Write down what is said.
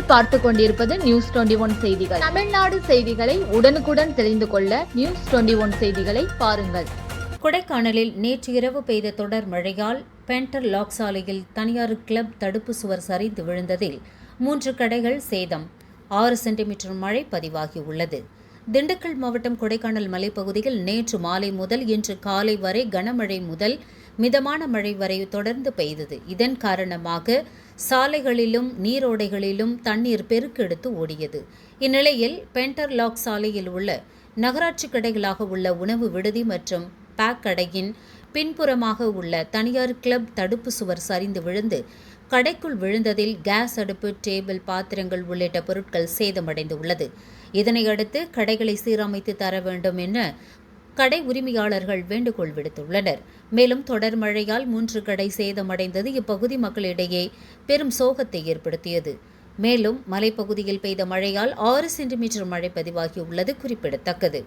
நீங்கள் பார்த்து கொண்டிருப்பது நியூஸ் 21 செய்திகள். தமிழ்நாடு செய்திகளை உடனுக்குடன் தெரிந்து கொள்ள நியூஸ் 21 செய்திகளை பாருங்கள். கொடைக்கானலில் நேற்று இரவு பெய்த தொடர் மழையால் பென்டர் லாக் சாலையில் தனியார் கிளப் தடுப்பு சுவர் சரிந்து விழுந்ததில் 3 கடைகள் சேதம். 6 சென்டிமீட்டர் மழை பதிவாகியுள்ளது. திண்டுக்கல் மாவட்டம் கொடைக்கானல் மலைப்பகுதியில் நேற்று மாலை முதல் இன்று காலை வரை கனமழை முதல் மிதமான மழை வரை தொடர்ந்து பெய்தது. இதன் காரணமாக சாலைகளிலும் நீரோடைகளிலும் தண்ணீர் பெருக்கெடுத்து ஓடியது. இந்நிலையில் பென்டர் லாக் சாலையில் உள்ள நகராட்சி கடைகளாக உள்ள உணவு விடுதி மற்றும் பேக் கடையின் பின்புறமாக உள்ள தனியார் கிளப் தடுப்பு சுவர் சரிந்து விழுந்து கடைக்குள் விழுந்ததில் கேஸ் அடுப்பு, டேபிள், பாத்திரங்கள் உள்ளிட்ட பொருட்கள் சேதமடைந்துள்ளது. இதனையடுத்து கடைகளை சீரமைத்து தர வேண்டும் என கடை உரிமையாளர்கள் வேண்டுகோள் விடுத்துள்ளனர். மேலும் தொடர் மழையால் 3 கடை சேதமடைந்தது இப்பகுதி மக்களிடையே பெரும் சோகத்தை ஏற்படுத்தியது. மேலும் மலைப்பகுதியில் பெய்த மழையால் 6 சென்டிமீட்டர் மழை பதிவாகியுள்ளது குறிப்பிடத்தக்கது.